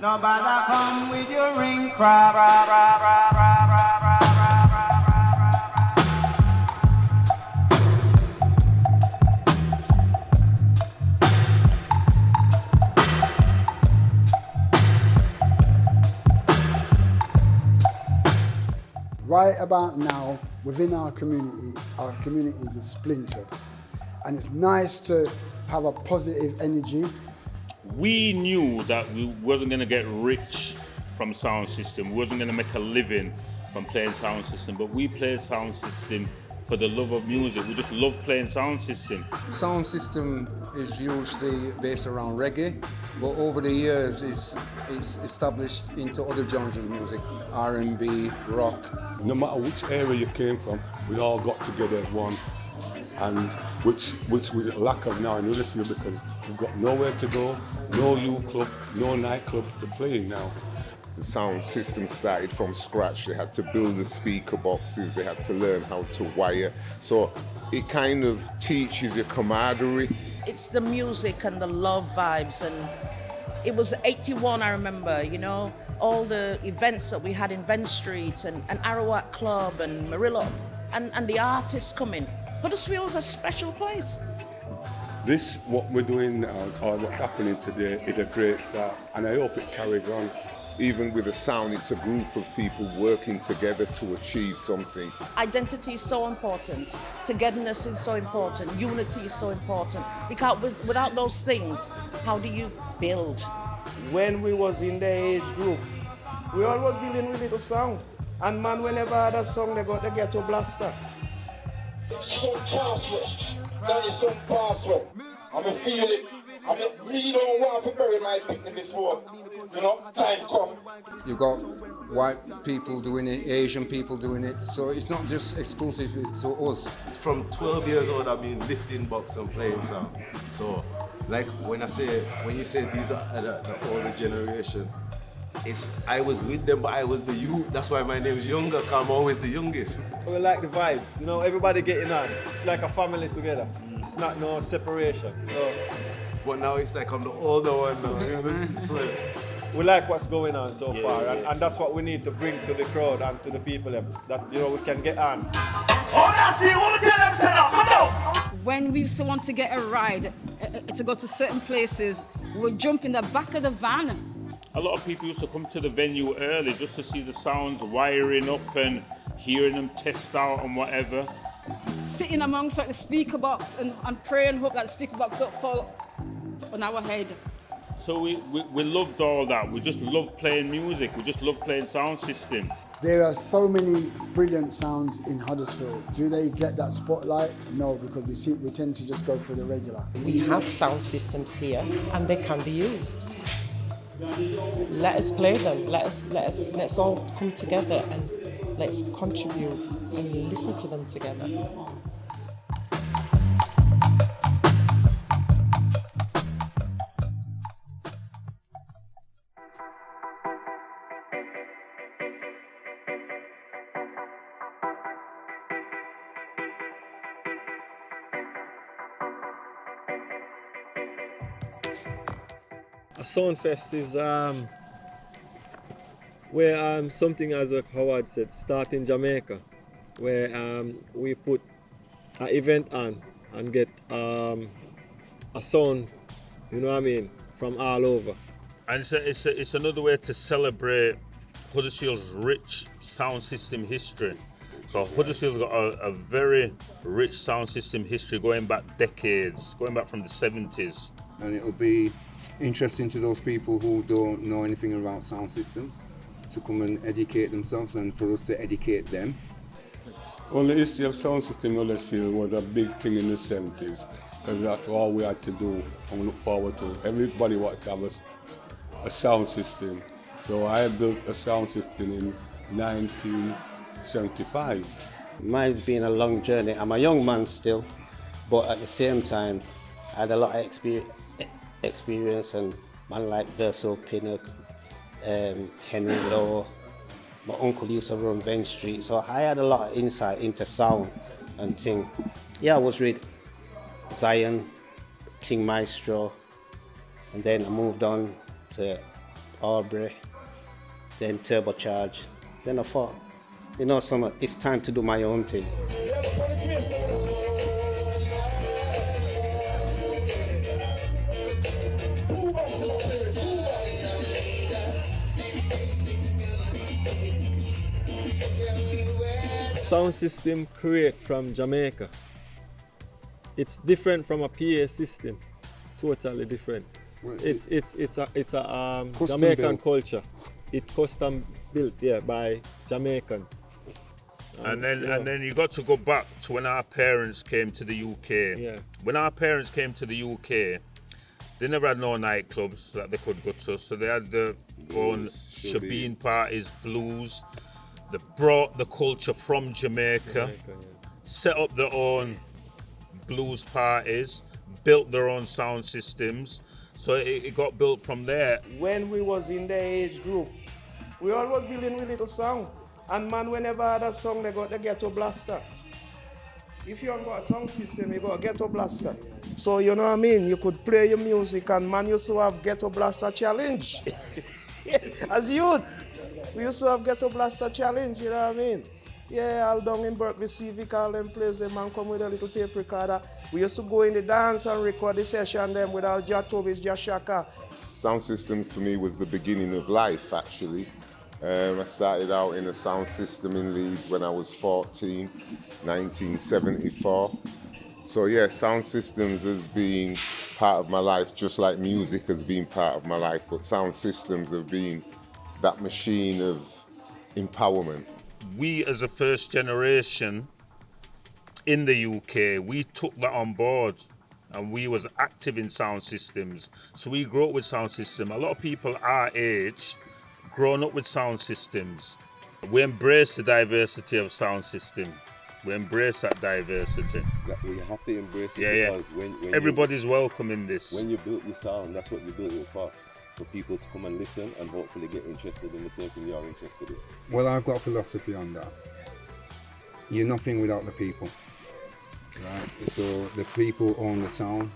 Nobody come with your ring crab. Right about now, within our communities are splintered. And it's nice to have a positive energy. We knew that we wasn't going to get rich from sound system. We wasn't going to make a living from playing sound system, but we played sound system for the love of music. We just love playing sound system. Sound system is usually based around reggae, but over the years it's established into other genres of music, R&B, rock. No matter which area you came from, we all got together as one, and which we lack of now in Huddersfield because we've got nowhere to go, no youth club, no nightclub to play in now. The sound system started from scratch. They had to build the speaker boxes, they had to learn how to wire. So it kind of teaches you camaraderie. It's the music and the love vibes, and it was 81, I remember, you know, all the events that we had in Venn Street and Arawak Club and Marillo, and the artists coming. Huddersfield's a special place. This, what we're doing now, or what's happening today, is a great start, and I hope it carries on. Even with the sound, it's a group of people working together to achieve something. Identity is so important. Togetherness is so important. Unity is so important. Because without those things, how do you build? When we was in the age group, we always building with little sound. And man, whenever I had a song, they got the ghetto blaster. Some password. There is some password. I feel it. Me don't want to bury my picnic before, you know, time come. You got white people doing it, Asian people doing it, so it's not just exclusive to us. From 12 years old, I've been lifting box and playing sound. So, like when you say these are the older generation, I was with them, but I was the youth. That's why my name's Younger, because I'm always the youngest. We like the vibes, you know, everybody getting on. It's like a family together. It's not no separation. So, but now it's like I'm the older one now. You know? So, we like what's going on so far, and that's what we need to bring to the crowd and to the people that, you know, we can get on. When we used to want to get a ride to go to certain places, we'd jump in the back of the van. A lot of people used to come to the venue early just to see the sounds wiring up and hearing them test out and whatever. Sitting amongst the speaker box and pray and hope that the speaker box don't fall on our head. So we loved all that. We just love playing music. We just love playing sound system. There are so many brilliant sounds in Huddersfield. Do they get that spotlight? No, because we tend to just go for the regular. We have sound systems here and they can be used. Let us play them. Let's all come together and let's contribute and listen to them together. A Soundfest is where something, as Howard said, start in Jamaica, where we put an event on and get a sound, you know what I mean, from all over. And it's another way to celebrate Huddersfield's rich sound system history. So Huddersfield's got a very rich sound system history going back decades, going back from the 70s. And it'll be interesting to those people who don't know anything about sound systems to come and educate themselves and for us to educate them. Well, the history of sound system in Huddersfield was a big thing in the 70s because that's all we had to do, and we look forward to. Everybody wanted to have a sound system. So I built a sound system in 1975. Mine's been a long journey. I'm a young man still, but at the same time, I had a lot of experience and man like Verso Pinnock, Henry Law. My uncle used to run Venn Street, so I had a lot of insight into sound and thing. Yeah, I was with Zion, King Maestro, and then I moved on to Aubrey, then Turbocharge. Then I thought, you know, it's time to do my own thing. Soundsystem create from Jamaica. It's different from a PA system, totally different. It's a Jamaican built. culture. It custom built, yeah, by Jamaicans. And then you got to go back to when our parents came to the UK. Yeah. When our parents came to the UK, they never had no nightclubs that they could go to, so they had their own shebeen parties, blues. They brought the culture from Jamaica, set up their own blues parties, built their own sound systems. So it got built from there. When we was in the age group, we always building with little sound. And man, whenever I had a song, they got the ghetto blaster. If you haven't got a sound system, you got a ghetto blaster. So you know what I mean? You could play your music, and man used to have ghetto blaster challenge. As youth, we used to have ghetto blaster challenge, you know what I mean? Yeah, all down in Berkeley Civic, all them places, the man come with a little tape recorder. We used to go in the dance and record the session them with our Jatobis, Jashaka. Sound systems for me was the beginning of life, actually. I started out in a sound system in Leeds when I was 14, 1974. So yeah, sound systems has been part of my life, just like music has been part of my life, but sound systems have been that machine of empowerment. We as a first generation in the UK, we took that on board and we was active in sound systems. So we grew up with sound system. A lot of people our age grown up with sound systems. We embrace the diversity of sound system. We embrace that diversity. We have to embrace it because when everybody's welcome in this. When you built your sound, that's what you built it for people to come and listen and hopefully get interested in the same thing you're interested in. Well, I've got a philosophy on that. You're nothing without the people, right? So the people own the sound,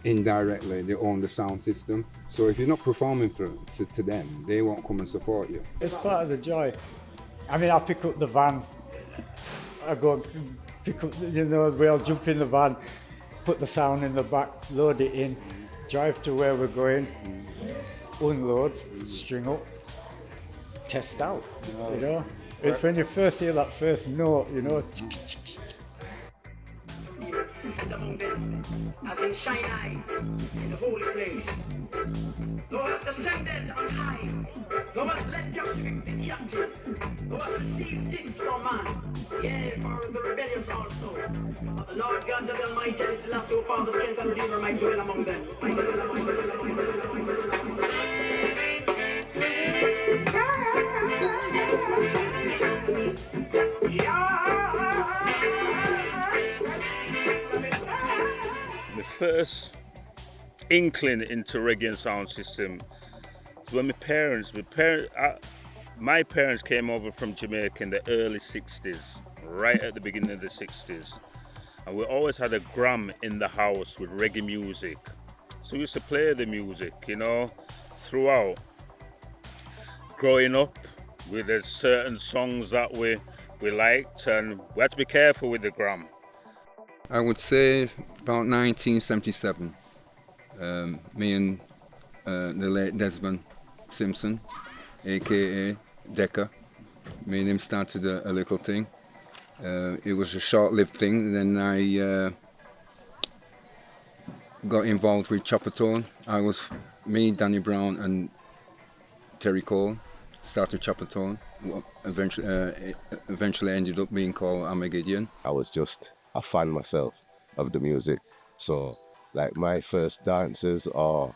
indirectly they own the sound system. So if you're not performing to them, they won't come and support you. It's part of the joy. I mean, I pick up the van, I go pick up, we all jump in the van, put the sound in the back, load it in, drive to where we're going, unload, string up, test out, It's when you first hear that first note, Among them, as in shine eye, in the holy place. Thou hast ascended on high, thou hast led captivity the captive, thou hast received gifts from man, yea, for the rebellious also. But the Lord God of the Almighty is the last so far the strength and redeemer might dwell among them. The first inkling into reggae and sound system was when my parents came over from Jamaica in the early 60s, right at the beginning of the 60s. And we always had a gram in the house with reggae music. So we used to play the music, throughout. Growing up, with certain songs that we liked, and we had to be careful with the gram. I would say about 1977. Me and the late Desmond Simpson, aka Decca, me and him started a little thing. It was a short-lived thing. Then I got involved with Choppertone. Me, Danny Brown, and Terry Cole started Choppertone. Eventually ended up being called Armagideon. I was just a fan myself of the music. So like my first dances or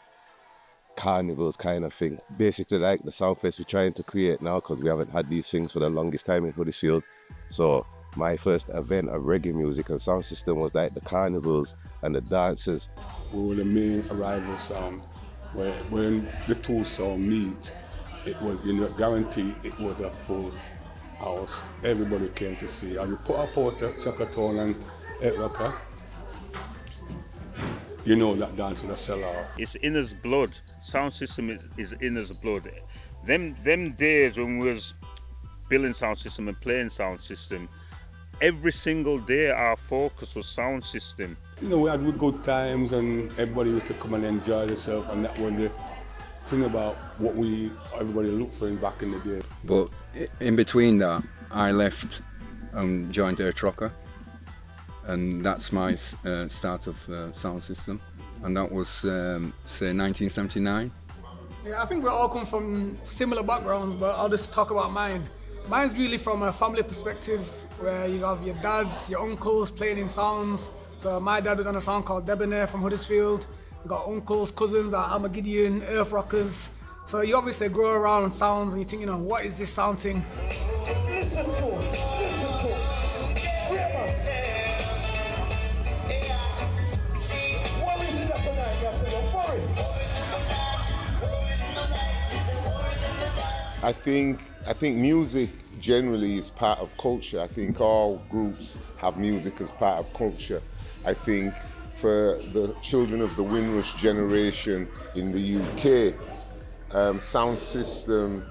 carnivals kind of thing. Basically like the Soundfest we're trying to create now, because we haven't had these things for the longest time in Huddersfield. So my first event of reggae music and sound system was like the carnivals and the dances. We were the main arrival sound. When the two sound meet, it was, guaranteed it was a full house. Everybody came to see. And we put up out Choppertone and Rocker. you know that dance will sell off. It's in his blood. Sound system is in his blood. Them days when we was building sound system and playing sound system, every single day our focus was sound system. You know, we had good times and everybody used to come and enjoy themselves, and that was the thing about what everybody looked for back in the day. But in between that, I left and joined Air Trucker, and that's my start of sound system, and that was say 1979. Yeah, I think we all come from similar backgrounds, but I'll just talk about mine. Mine's really from a family perspective, where you have your dads, your uncles playing in sounds. So my dad was on a sound called Debonair from Huddersfield. We got uncles, cousins at Armagideon, Earth Rockers. So you obviously grow around sounds and you think, what is this sound thing? Listen to him, listen to him. What is it tonight, Captain Boris? I think music generally is part of culture. I think all groups have music as part of culture. I think for the children of the Windrush generation in the UK, sound system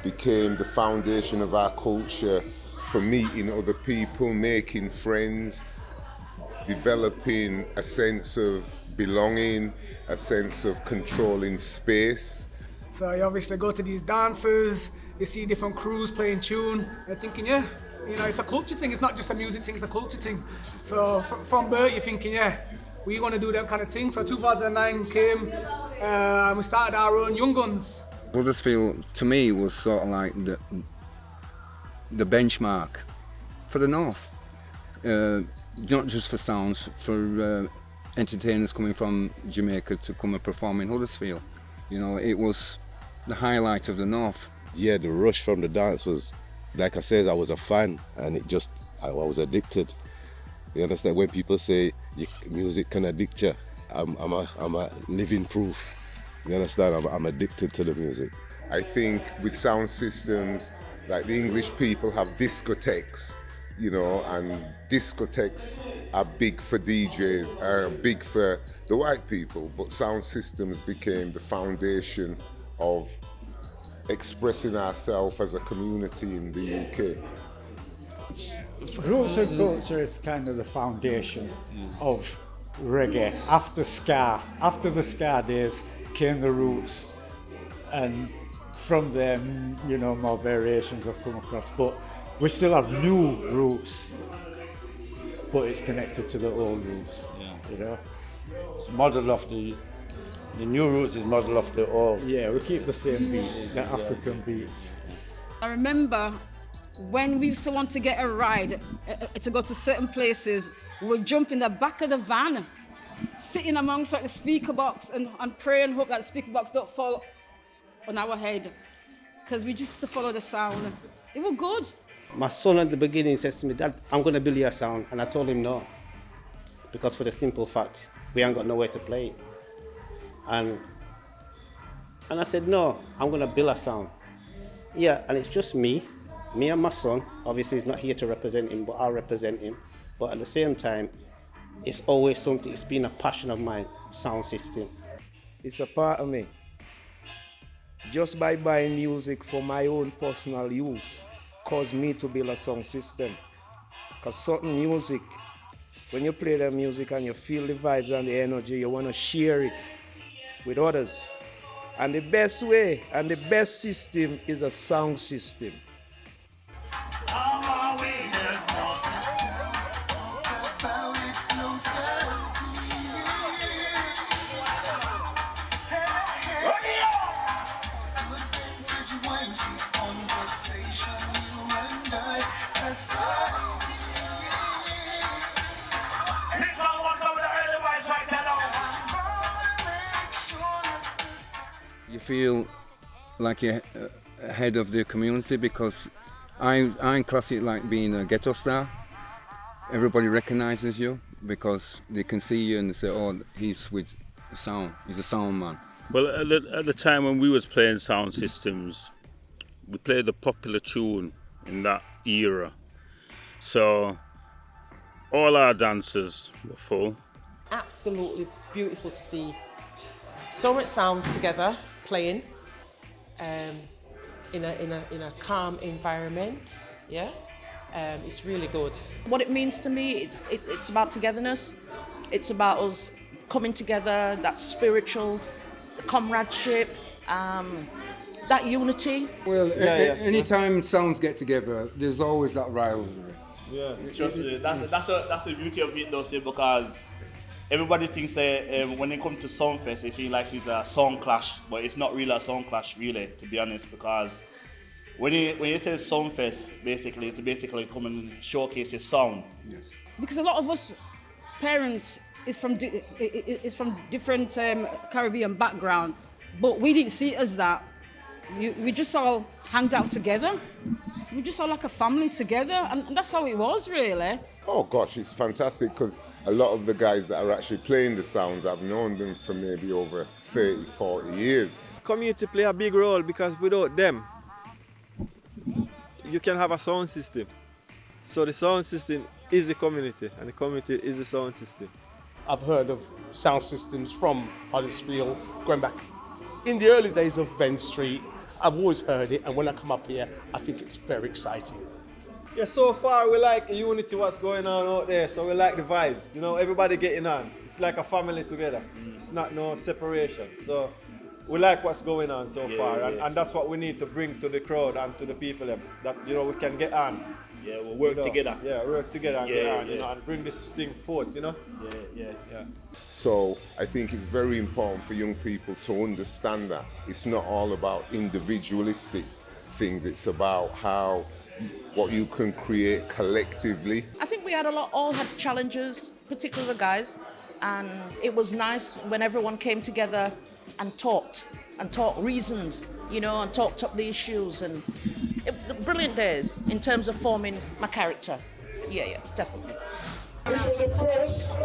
became the foundation of our culture for meeting other people, making friends, developing a sense of belonging, a sense of controlling space. So you obviously go to these dances, you see different crews playing tune, you're thinking, it's a culture thing, it's not just a music thing, it's a culture thing. So from birth you're thinking, we want to do that kind of thing. So 2009 came, and we started our own Young Guns. Huddersfield, to me, was sort of like the benchmark for the North. Not just for sounds, for entertainers coming from Jamaica to come and perform in Huddersfield. It was the highlight of the North. Yeah, the rush from the dance was, like I said, I was a fan, and I was addicted. You understand? When people say music can addict you, I'm a living proof. You understand? I'm addicted to the music. I think with sound systems, like the English people have discotheques, and discotheques are big for DJs, are big for the white people, but sound systems became the foundation of expressing ourselves as a community in the UK. Roots and culture is kind of the foundation of reggae. After the ska days came the roots, and from there, more variations have come across. But we still have new roots, but it's connected to the old roots. It's model of the new roots is model of the old. Yeah, we keep the same beats, the African beats. I remember when we used to want to get a ride to go to certain places, we would jump in the back of the van, sitting amongst the speaker box and pray and hope that the speaker box don't fall on our head, because we just used to follow the sound. It was good. My son at the beginning says to me, "Dad, I'm going to build you a sound." And I told him no, because for the simple fact, we ain't got nowhere to play it. And I said, no, I'm going to build a sound. Yeah, and it's just me and my son. Obviously, he's not here to represent him, but I'll represent him. But at the same time, it's always something, it's been a passion of mine, sound system. It's a part of me. Just by buying music for my own personal use caused me to build a sound system. Because certain music, when you play the music and you feel the vibes and the energy, you want to share it with others. And the best way and the best system is a sound system. You feel like you're head of the community, because I class it like being a ghetto star. Everybody recognizes you because they can see you and they say, "Oh, he's with sound. He's a sound man." Well, at the time when we was playing sound systems, we played the popular tune in that era. So all our dancers were full. absolutely beautiful to see so much sounds together playing in a calm environment. Yeah, it's really good. What it means to me, it's about togetherness. It's about us coming together, that spiritual comradeship, that unity. Well, anytime sounds get together, there's always that rivalry. Yeah, trust me. That's the beauty of it, though, still, because everybody thinks that when it comes to Soundfest, they feel like it's a song clash, but it's not really a song clash, really, to be honest, because when you say Soundfest, basically, it's basically come and showcase your sound. Yes. Because a lot of us parents is from different Caribbean background, but we didn't see it as that. We just all hanged out together. We just all like a family together, and that's how it was, really. Oh gosh, it's fantastic because a lot of the guys that are actually playing the sounds, I've known them for maybe over 30, 40 years. Community play a big role because without them, you can have a sound system. So the sound system is the community, and the community is the sound system. I've heard of sound systems from Huddersfield, going back in the early days of Venn Street. I've always heard it, and when I come up here, I think it's very exciting. Yeah, so far we like the unity, what's going on out there, so we like the vibes, you know, everybody getting on. It's like a family together. It's not no separation. So we like what's going on so far, and that's what we need to bring to the crowd and to the people, that, you know, we can get on. Yeah, we'll work together. Yeah, work together and get on, you know, and bring this thing forth, you know? Yeah. So I think it's very important for young people to understand that it's not all about individualistic things, it's about what you can create collectively. I think we had all had challenges, particularly the guys, and it was nice when everyone came together and talked, reasoned, you know, and talked up the issues, and brilliant days in terms of forming my character. Yeah, definitely. This was the first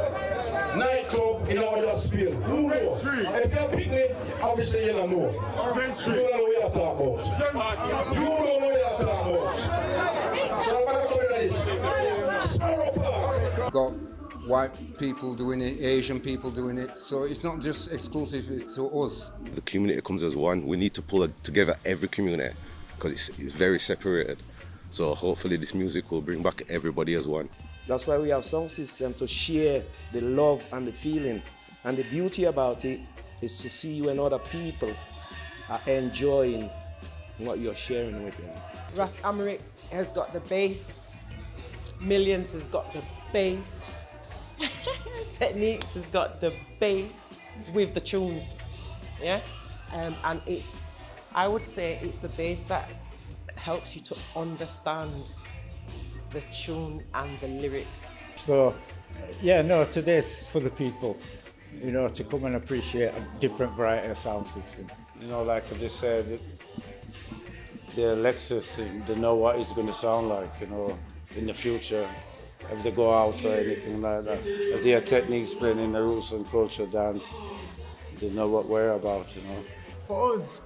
nightclub in Huddersfield. Who knows? If you're picnic, obviously you don't know. You don't know what you're talking about. You don't know what you're talking about. So I'm going to come to this. Sparrow Park. Got white people doing it, Asian people doing it, so it's not just exclusive to us. The community comes as one. We need to pull together every community because it's very separated. So hopefully this music will bring back everybody as one. That's why we have Soundsystem, to share the love and the feeling. And the beauty about it is to see when other people are enjoying what you're sharing with them. Ras Amrik has got the bass, Millions has got the bass, Techniques has got the bass with the tunes, yeah? And I would say it's the bass that helps you to understand the tune and the lyrics. So, today's for the people, you know, to come and appreciate a different variety of sound system. You know, like I just said, the Lexus, they know what it's going to sound like, you know, in the future, if they go out or anything like that. If they are Techniques playing in the roots and culture dance, they know what we're about, you know. For us,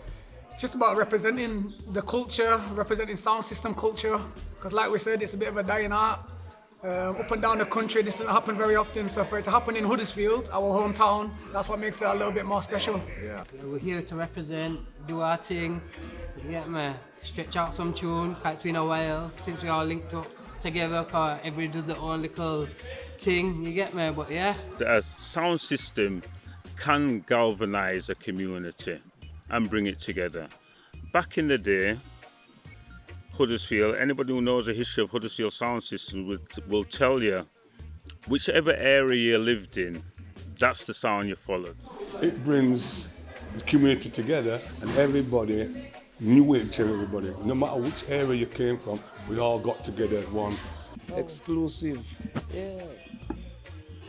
it's just about representing the culture, representing sound system culture. Because like we said, it's a bit of a dying art. Up and down the country, this doesn't happen very often. So for it to happen in Huddersfield, our hometown, that's what makes it a little bit more special. Yeah. We're here to represent, do our thing, you get me? Stretch out some tune, cause it's been a while since we all linked up together, cause everybody does their own little thing, you get me? But yeah. A sound system can galvanise a community and bring it together. Back in the day, Huddersfield, anybody who knows the history of Huddersfield sound system will tell you, whichever area you lived in, that's the sound you followed. It brings the community together, and everybody knew each other, everybody. No matter which area you came from, we all got together as one. Exclusive, yeah.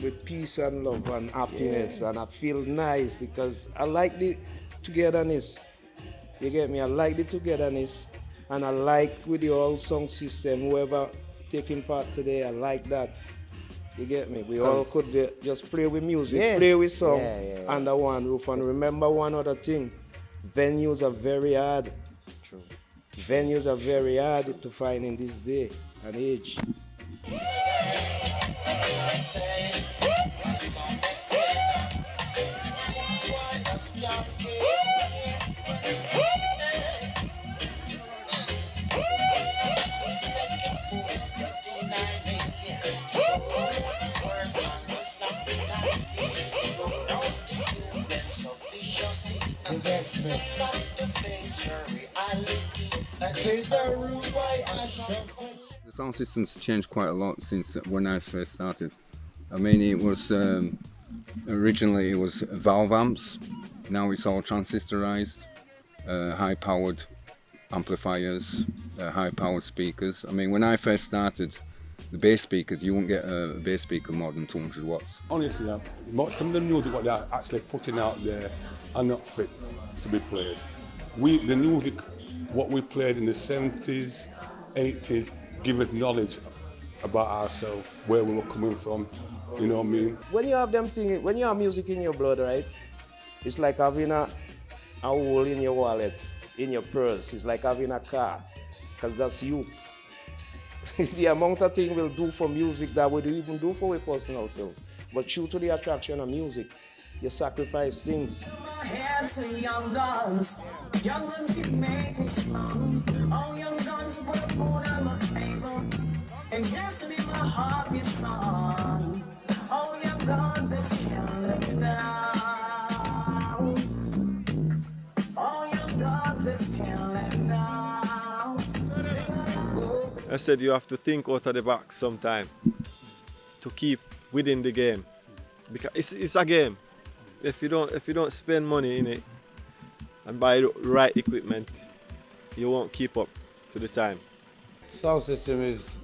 With peace and love and happiness, and I feel nice because I like the togetherness. You get me? I like the togetherness. And I like with the whole sound system, whoever taking part today, I like that. You get me? We all could just play with music, play with song under one roof. And remember one other thing, venues are very hard. True. Venues are very hard to find in this day and age. The sound system's changed quite a lot since when I first started. I mean, it was originally it was valve amps. Now it's all transistorized, high-powered amplifiers, high-powered speakers. I mean, when I first started, the bass speakers, you won't get a bass speaker more than 200 watts. Honestly, some of the music what they're actually putting out there are not fit to be played. The music, what we played in the 70s, 80s, give us knowledge about ourselves, where we were coming from, you know what I mean? When you have when you have music in your blood, right? It's like having a hole in your wallet, in your purse. It's like having a car, because that's you. The amount of things we'll do for music that we don't even do for a personal self. But true to the attraction of music, you sacrifice things. Young guns keep making strong. All young guns put food on my table. And yesterday my heart is song. All young guns that's killing down. All young guns that's killing down. I said you have to think out of the box sometime to keep within the game, because it's a game. If you don't spend money in it and buy the right equipment, you won't keep up to the time. Sound system is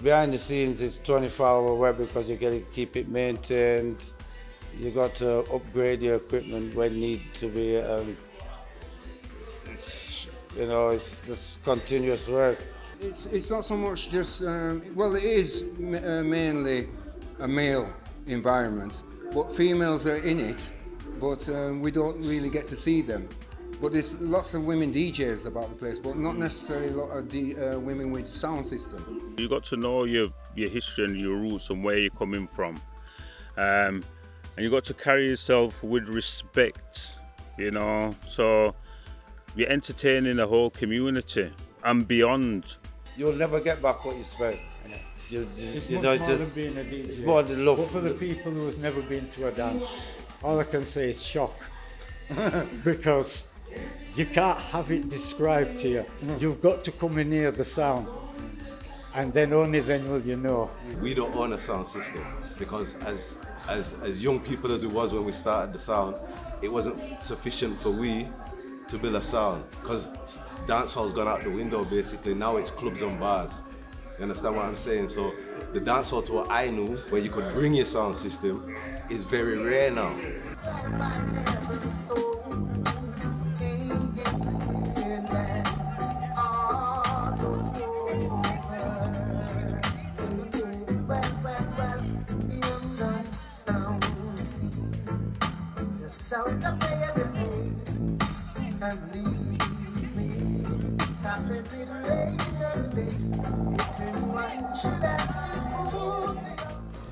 behind the scenes. It's 24-hour web because you got to keep it maintained. You got to upgrade your equipment when need to be. It's just continuous work. It's not so much just, well, it is mainly a male environment, but females are in it, but we don't really get to see them. But there's lots of women DJs about the place, but not necessarily a lot of women with sound system. You got to know your history and your roots and where you're coming from. And you got to carry yourself with respect, you know, so you're entertaining the whole community and beyond. You'll never get back what you spent. It's more than being a DJ. It's more the love. But for the people who's never been to a dance, all I can say is shock. Because you can't have it described to you. You've got to come and hear the sound. And then only then will you know. We don't own a sound system because as young people as it was when we started the sound, it wasn't sufficient for we to build a sound, because dance hall's gone out the window basically. Now it's clubs and bars. You understand what I'm saying? So the dance hall to what I knew, where you could bring your sound system, is very rare now.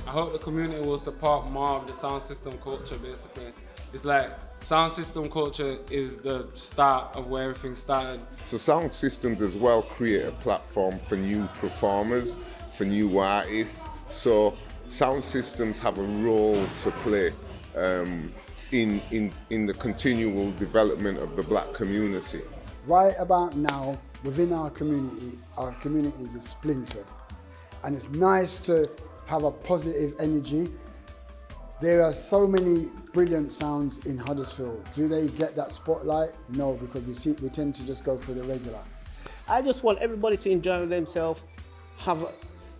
I hope the community will support more of the sound system culture, basically. It's like sound system culture is the start of where everything started. So sound systems as well create a platform for new performers, for new artists. So sound systems have a role to play in the continual development of the black community. Right about now, within our communities are splintered. And it's nice to have a positive energy. There are so many brilliant sounds in Huddersfield. Do they get that spotlight? No, because we tend to just go for the regular. I just want everybody to enjoy themselves,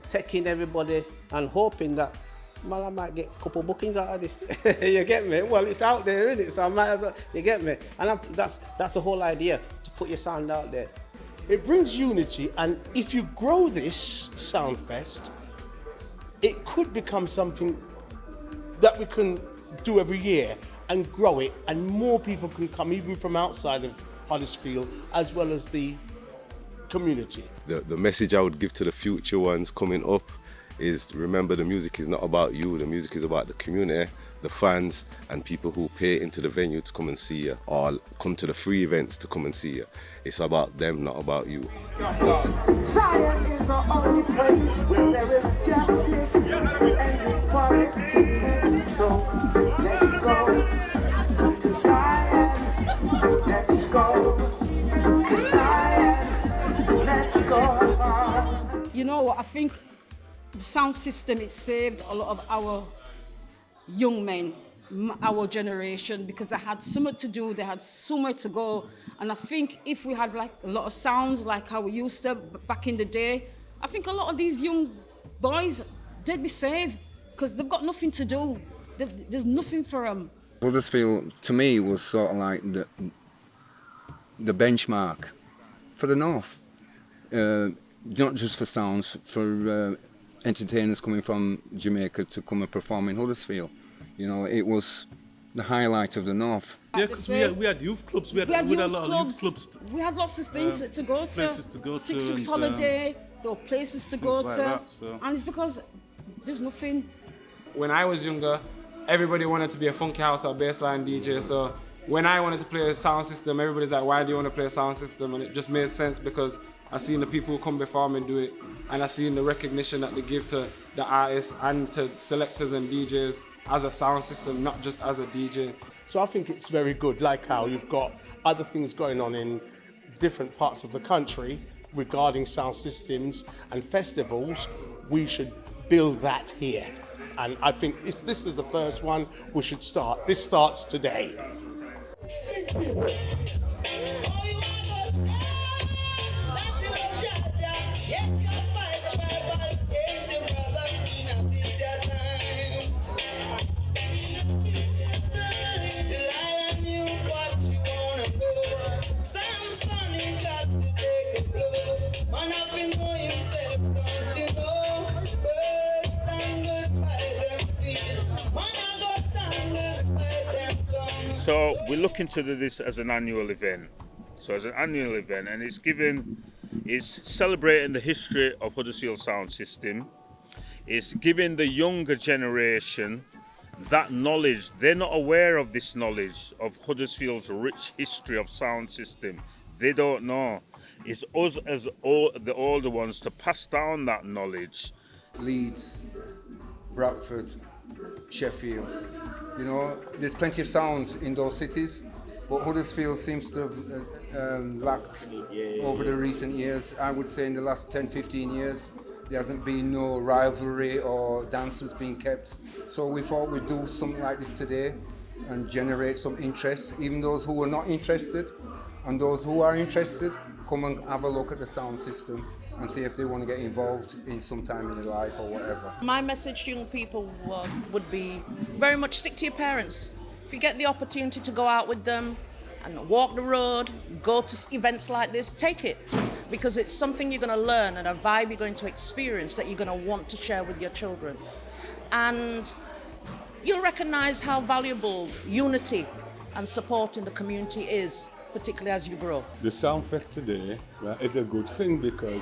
taking everybody and hoping that, well, I might get a couple bookings out of this. You get me? Well, it's out there, isn't it? So I might as well, you get me? And that's the whole idea, to put your sound out there. It brings unity, and if you grow this Soundfest, it could become something that we can do every year and grow it, and more people can come even from outside of Huddersfield as well as the community. The message I would give to the future ones coming up is, remember, the music is not about you, the music is about the community, the fans and people who pay into the venue to come and see you, or come to the free events to come and see you. It's about them, not about you. Zion is the only place where there is justice and equality. So let's go to Zion. Let's go. you know what, I think the sound system, it saved a lot of our young men, our generation, because they had somewhere to do, they had somewhere to go. And I think if we had like a lot of sounds like how we used to back in the day, I think a lot of these young boys, they'd be saved because they've got nothing to do. There's nothing for them. Huddersfield, to me, was sort of like the benchmark for the North. Not just for sounds, for entertainers coming from Jamaica to come and perform in Huddersfield. You know, it was the highlight of the North. Yeah, because we had youth clubs. We had a lot of youth clubs. We had lots of things to go to. Places to go 6 to weeks and, holiday, there were places to go like to. that, so. And it's because there's nothing. When I was younger, everybody wanted to be a funky house or bassline DJ. So when I wanted to play a sound system, everybody's like, why do you want to play a sound system? And it just made sense because I seen the people who come before me do it, and I seen the recognition that they give to the artists and to selectors and DJs as a sound system, not just as a DJ. So I think it's very good, like how you've got other things going on in different parts of the country regarding sound systems and festivals. We should build that here. And I think if this is the first one, we should start. This starts today. So we're looking to do this as an annual event. So as an annual event, and it's celebrating the history of Huddersfield Sound System. It's giving the younger generation that knowledge. They're not aware of this knowledge of Huddersfield's rich history of sound system. They don't know. It's us as the older ones to pass down that knowledge. Leeds, Bradford, Sheffield. You know, there's plenty of sounds in those cities, but Huddersfield seems to have lacked over the recent years. I would say in the last 10, 15 years, there hasn't been no rivalry or dances being kept. So we thought we'd do something like this today and generate some interest. Even those who are not interested and those who are interested, come and have a look at the sound system and see if they want to get involved in some time in their life or whatever. My message to young people would be very much stick to your parents. If you get the opportunity to go out with them and walk the road, go to events like this, take it. Because it's something you're going to learn and a vibe you're going to experience that you're going to want to share with your children. And you'll recognize how valuable unity and support in the community is, particularly as you grow. The Soundfest today is a good thing because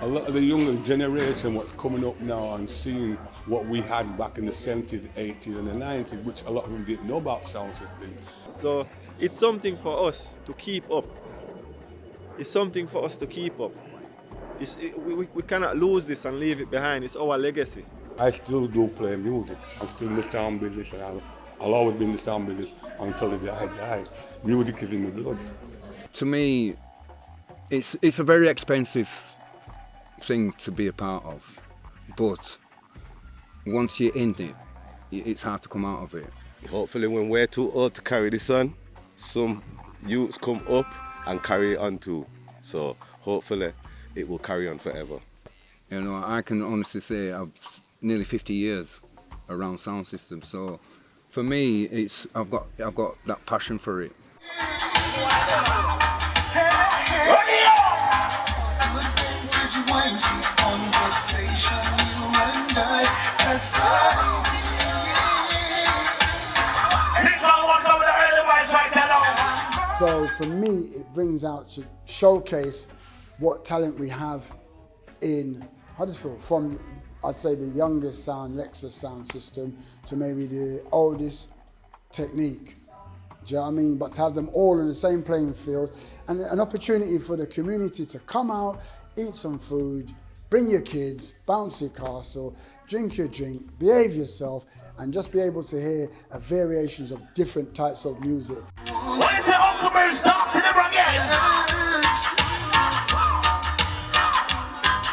a lot of the younger generation what's coming up now and seeing what we had back in the 70s, 80s and the 90s, which a lot of them didn't know about sound system. So it's something for us to keep up. It's something for us to keep up. We cannot lose this and leave it behind. It's our legacy. I still do play music. I'm still in the sound business and I'll always be in the sound business until the day I die. Music is in my blood. To me, it's a very expensive thing to be a part of, but once you're in it, it's hard to come out of it. Hopefully when we're too old to carry this on, some youths come up and carry it on too. So hopefully it will carry on forever. You know, I can honestly say I've nearly 50 years around sound systems. So for me, I've got that passion for it. So for me, it brings out to showcase what talent we have in Huddersfield, from I'd say the youngest sound, Lexus sound system, to maybe the oldest technique. Do you know what I mean? But to have them all in the same playing field and an opportunity for the community to come out, eat some food, bring your kids, bounce your castle, drink your drink, behave yourself, and just be able to hear variations of different types of music. What is the Uncle Bruce talk to them again?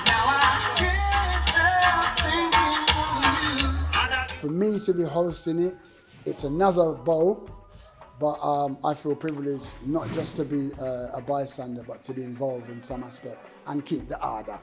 Now I me to be hosting it. It's another bowl, but I feel privileged not just to be a bystander, but to be involved in some aspect and keep the order.